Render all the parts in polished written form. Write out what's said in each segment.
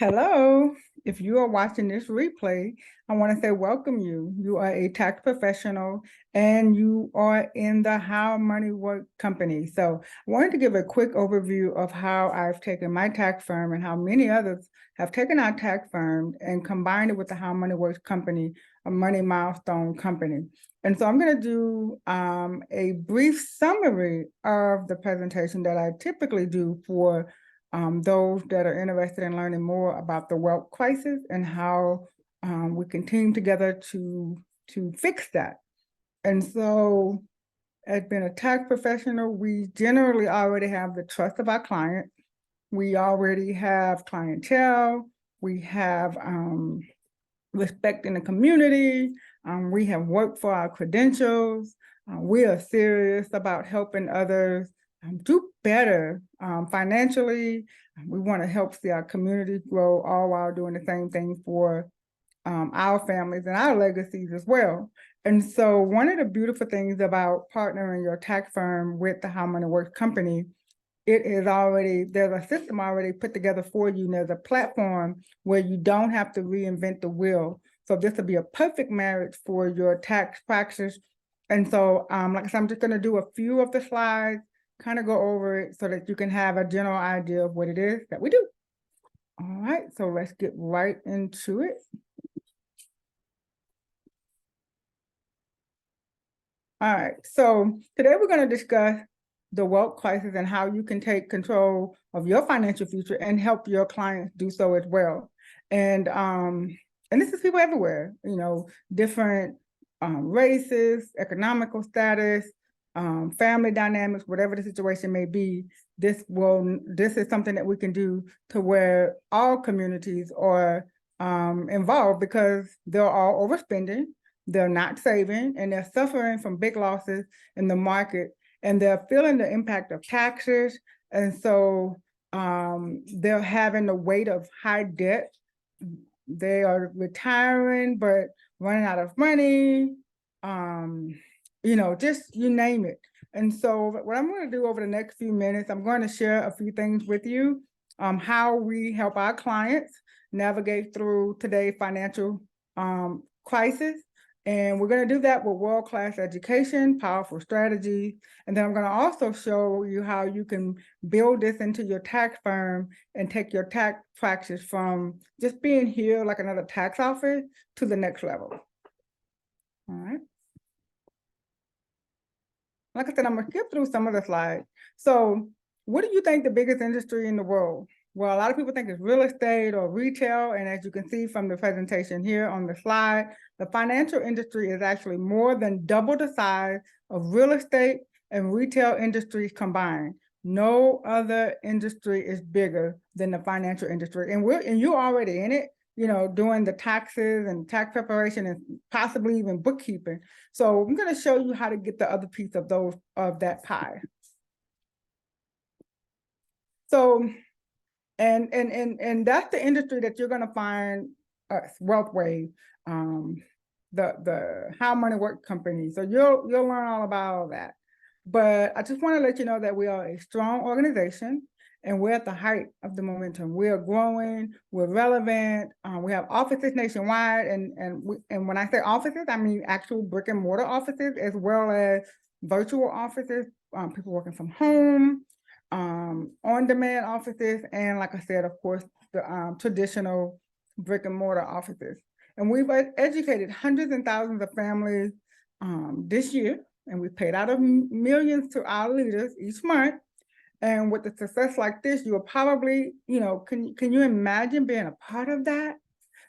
Hello. If you are watching this replay, I want to say welcome you. You are a tax professional and you are in the How Money Works company. So I wanted to give a quick overview of how I've taken my tax firm and how many others have taken our tax firm and combined it with the How Money Works company, a money milestone company. And so I'm going to do a brief summary of the presentation that I typically do for those that are interested in learning more about the wealth crisis and how we can team together to fix that. And so, as being a tax professional, we generally already have the trust of our client. We already have clientele. We have respect in the community. We have worked for our credentials. We are serious about helping others do better financially. We want to help see our community grow, all while doing the same thing for our families and our legacies as well. And so one of the beautiful things about partnering your tax firm with the How Money Works company, there's a system already put together for you. And there's a platform where you don't have to reinvent the wheel. So this will be a perfect marriage for your tax practice. And so, like I said, I'm just going to do a few of the slides, kind of go over it so that you can have a general idea of what it is that we do. All right, so let's get right into it. All right, so today we're going to discuss the wealth crisis and how you can take control of your financial future and help your clients do so as well. And this is people everywhere, different races, economical status, family dynamics, whatever the situation may be. This is something that we can do to where all communities are involved because they're all overspending. They're not saving, and they're suffering from big losses in the market, and they're feeling the impact of taxes. And so they're having the weight of high debt. They are retiring, but running out of money, just you name it. And so what I'm going to do over the next few minutes, I'm going to share a few things with you, how we help our clients navigate through today's financial crisis. And we're going to do that with world-class education, powerful strategies. And then I'm going to also show you how you can build this into your tax firm and take your tax practice from just being here like another tax office to the next level. All right. Like I said, I'm going to skip through some of the slides. So what do you think the biggest industry in the world? Well, a lot of people think it's real estate or retail. And as you can see from the presentation here on the slide, the financial industry is actually more than double the size of real estate and retail industries combined. No other industry is bigger than the financial industry. And you're already in it, doing the taxes and tax preparation and possibly even bookkeeping. So I'm going to show you how to get the other piece of that pie. So, and that's the industry that you're going to find us, Wealthwave, the How Money Works company. So you'll learn all about all that. But I just want to let you know that we are a strong organization and we're at the height of the momentum. We are growing, we're relevant, we have offices nationwide, and when I say offices, I mean actual brick and mortar offices as well as virtual offices, people working from home, on-demand offices, and like I said, of course, the traditional brick and mortar offices. And we've educated hundreds and thousands of families this year, and we paid out of millions to our leaders each month. And with a success like this, you will probably, can you imagine being a part of that?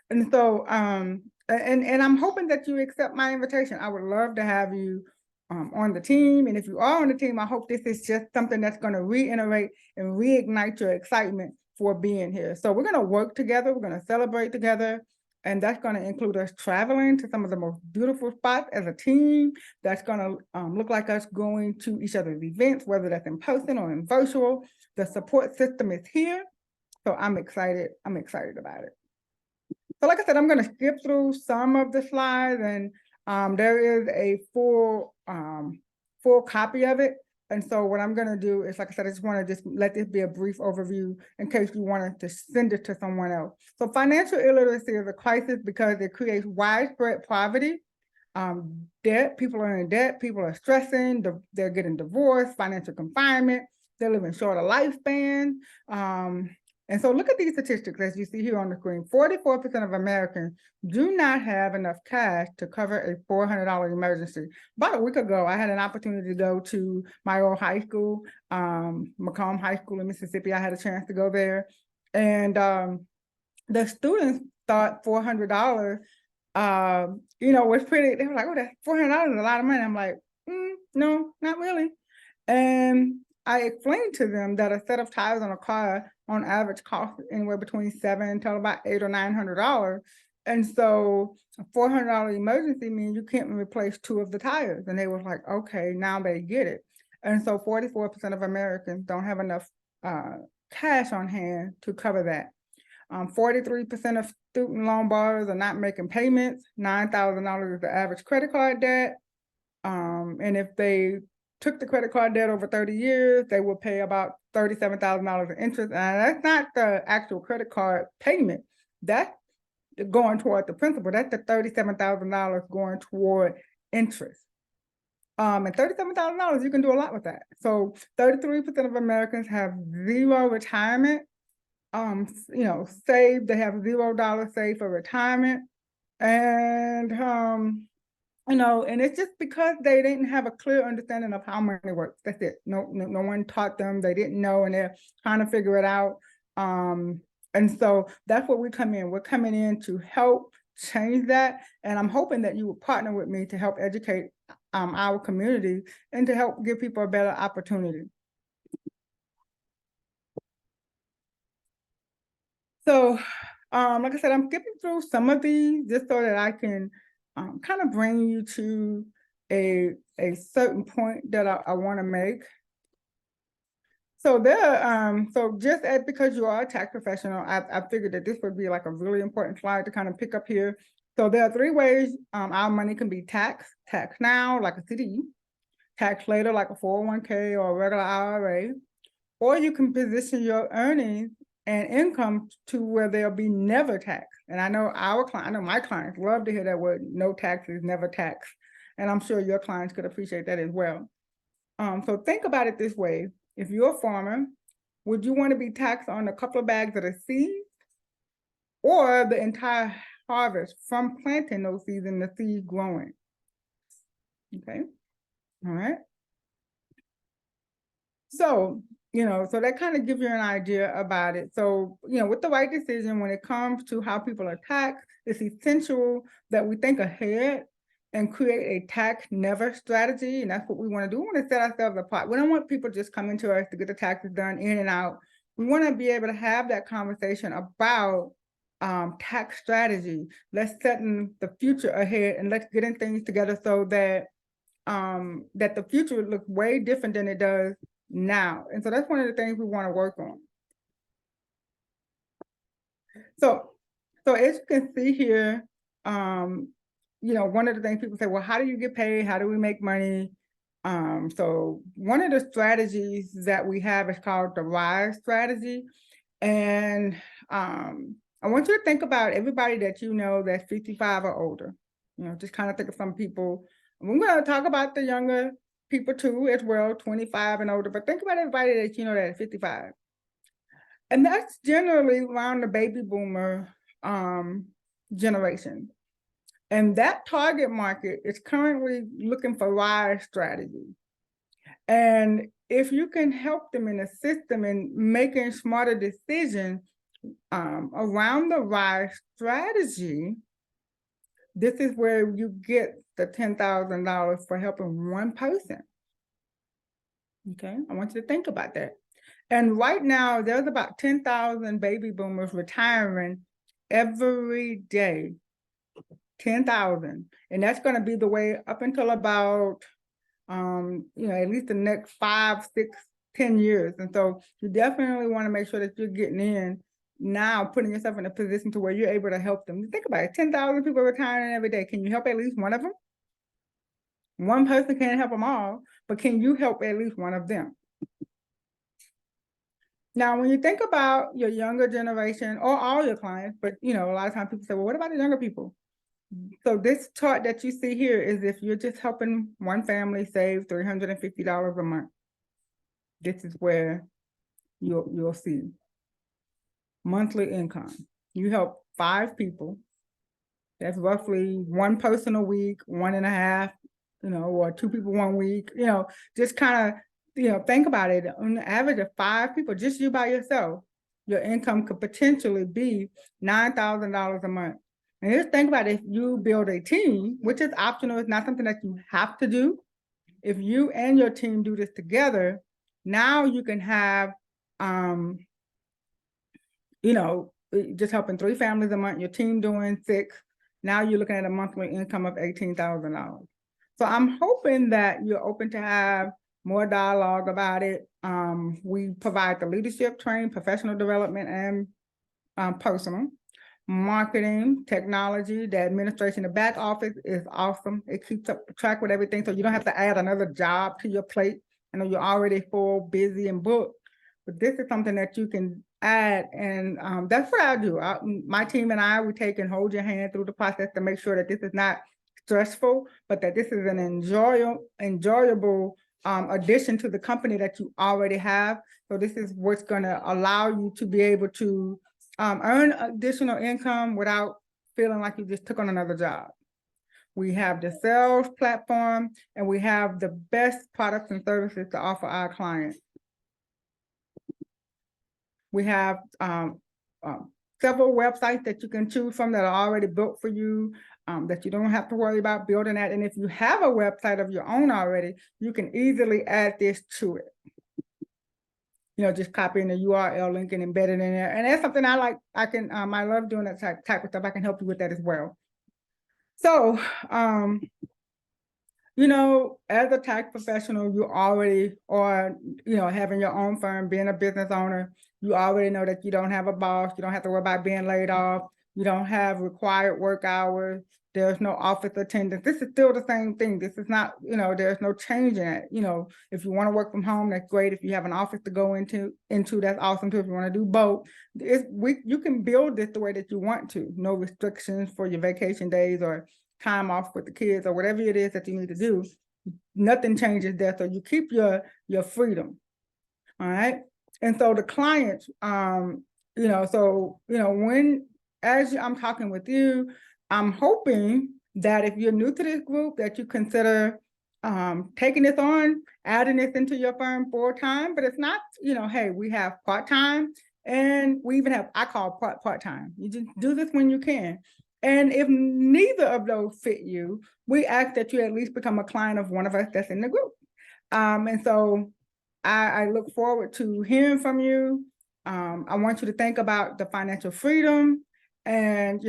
And so, and I'm hoping that you accept my invitation. I would love to have you on the team. And if you are on the team, I hope this is just something that's going to reiterate and reignite your excitement for being here. So we're going to work together. We're going to celebrate together. And that's going to include us traveling to some of the most beautiful spots as a team. That's going to look like us going to each other's events, whether that's in person or in virtual. The support system is here. So I'm excited. I'm excited about it. So like I said, I'm going to skip through some of the slides, and there is a full copy of it And so what I'm going to do is, like I said, I just want to just let this be a brief overview in case you wanted to send it to someone else. So financial illiteracy is a crisis because it creates widespread poverty, debt. People are in debt. People are stressing. They're getting divorced, financial confinement. They're living shorter lifespan. And so look at these statistics as you see here on the screen. 44% of Americans do not have enough cash to cover a $400 emergency. About a week ago, I had an opportunity to go to my old high school, Macomb High School in Mississippi. I had a chance to go there. And the students thought $400, was pretty, they were like, oh, that's $400 is a lot of money. I'm like, no, not really. And I explained to them that a set of tires on a car on average costs anywhere between $700 to about $800 or $900. And so a $400 emergency means you can't replace 2 of the tires. And they were like, okay, now they get it. And so 44% of Americans don't have enough cash on hand to cover that. 43% of student loan borrowers are not making payments. $9,000 is the average credit card debt. And if they took the credit card debt over 30 years, they will pay about $37,000 in interest. And that's not the actual credit card payment. That's going toward the principal. That's the $37,000 going toward interest. And $37,000, you can do a lot with that. So 33% of Americans have zero retirement. Saved. They have $0 saved for retirement. And and it's just because they didn't have a clear understanding of how money works. That's it. No one taught them. They didn't know, and they're trying to figure it out. And so that's where we come in. We're coming in to help change that. And I'm hoping that you will partner with me to help educate our community and to help give people a better opportunity. So, like I said, I'm skipping through some of these just so that I can kind of bring you to a certain point that I want to make. So because you are a tax professional, I figured that this would be like a really important slide to kind of pick up here. So there are 3 ways our money can be taxed: tax now, like a CD; tax later, like a 401k or a regular IRA; or you can position your earnings and income to where they'll be never taxed. And I know my clients love to hear that word, no taxes, never taxed. And I'm sure your clients could appreciate that as well. So think about it this way. If you're a farmer, would you want to be taxed on a couple of bags of the seeds or the entire harvest from planting those seeds and the seed growing? Okay, all right. So, so that kind of gives you an idea about it. So, with the right decision, when it comes to how people are taxed, it's essential that we think ahead and create a tax never strategy. And that's what we want to do. We want to set ourselves apart. We don't want people just coming to us to get the taxes done in and out. We want to be able to have that conversation about tax strategy. Let's set in the future ahead and let's get in things together so that that the future would look way different than it does now. And so that's one of the things we want to work on. So as you can see here, one of the things people say, well, how do you get paid? How do we make money? So one of the strategies that we have is called the RISE strategy. And I want you to think about everybody that you know that's 55 or older. Just kind of think of some people. We're going to talk about the younger people too as well, 25 and older, but think about everybody that you know that is 55. And that's generally around the baby boomer generation. And that target market is currently looking for RISE strategy. And if you can help them and assist them in making smarter decisions around the RISE strategy, this is where you get the $10,000 for helping one person. Okay, I want you to think about that. And right now, there's about 10,000 baby boomers retiring every day. 10,000. And that's going to be the way up until about, at least the next 5, 6, 10 years. And so you definitely want to make sure that you're getting in now, putting yourself in a position to where you're able to help them. Think about it, 10,000 people retiring every day. Can you help at least one of them? One person can't help them all, but can you help at least one of them? Now, when you think about your younger generation or all your clients, but a lot of times people say, well, what about the younger people? So this chart that you see here is if you're just helping one family save $350 a month. This is where you'll see monthly income. You help 5 people. That's roughly 1 person a week, 1.5, or 2 people 1 week. Just kind of, think about it. On the average of 5 people, just you by yourself, your income could potentially be $9,000 a month. And just think about it, if you build a team, which is optional, it's not something that you have to do. If you and your team do this together, now you can have, just helping 3 families a month, your team doing 6. Now you're looking at a monthly income of $18,000. So I'm hoping that you're open to have more dialogue about it. We provide the leadership training, professional development, and personal. Marketing, technology, the administration, the back office is awesome. It keeps up track with everything, so you don't have to add another job to your plate. I know you're already full, busy, and booked, but this is something that you can add, and that's what I do. My team and I, we take and hold your hand through the process to make sure that this is not stressful, but that this is an enjoyable addition to the company that you already have. So this is what's going to allow you to be able to earn additional income without feeling like you just took on another job. We have the sales platform, and we have the best products and services to offer our clients. We have several websites that you can choose from that are already built for you, that you don't have to worry about building that. And if you have a website of your own already, you can easily add this to it. Just copying the URL link and embed it in there. And that's something I like. I love doing that type of stuff. I can help you with that as well. So, as a tax professional, you already are, having your own firm, being a business owner, you already know that you don't have a boss. You don't have to worry about being laid off. You don't have required work hours. There's no office attendance. This is still the same thing. This is not, there's no change in it. If you want to work from home, that's great. If you have an office to go into that's awesome too. If you want to do both, you can build this the way that you want to. No restrictions for your vacation days or time off with the kids or whatever it is that you need to do. Nothing changes there. So you keep your freedom. All right. And so the clients, when I'm talking with you, I'm hoping that if you're new to this group, that you consider taking this on, adding this into your firm full time. But it's not, hey, we have part-time, and we even have, I call part-time. You just do this when you can. And if neither of those fit you, we ask that you at least become a client of one of us that's in the group. And so I look forward to hearing from you. I want you to think about the financial freedom. And,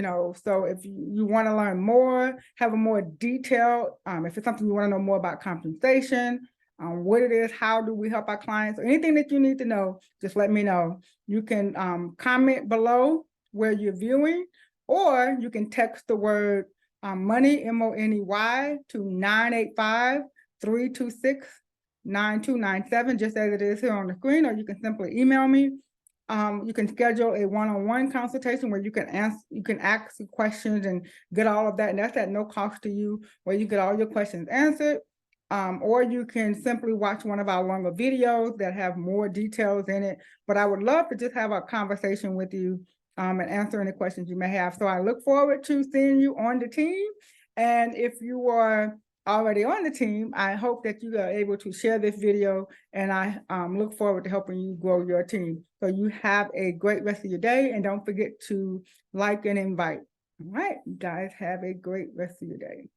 so if you want to learn more, have a more detailed, if it's something you want to know more about compensation, what it is, how do we help our clients, or anything that you need to know, just let me know. You can comment below where you're viewing, or you can text the word money, MONEY, to 985-326-9297, just as it is here on the screen, or you can simply email me. You can schedule a one-on-one consultation where you can ask questions and get all of that, and that's at no cost to you, where you get all your questions answered. Or you can simply watch one of our longer videos that have more details in it. But I would love to just have a conversation with you and answer any questions you may have. So I look forward to seeing you on the team. And if you are already on the team, I hope that you are able to share this video, and I look forward to helping you grow your team. So you have a great rest of your day, and don't forget to like and invite. All right, you guys have a great rest of your day.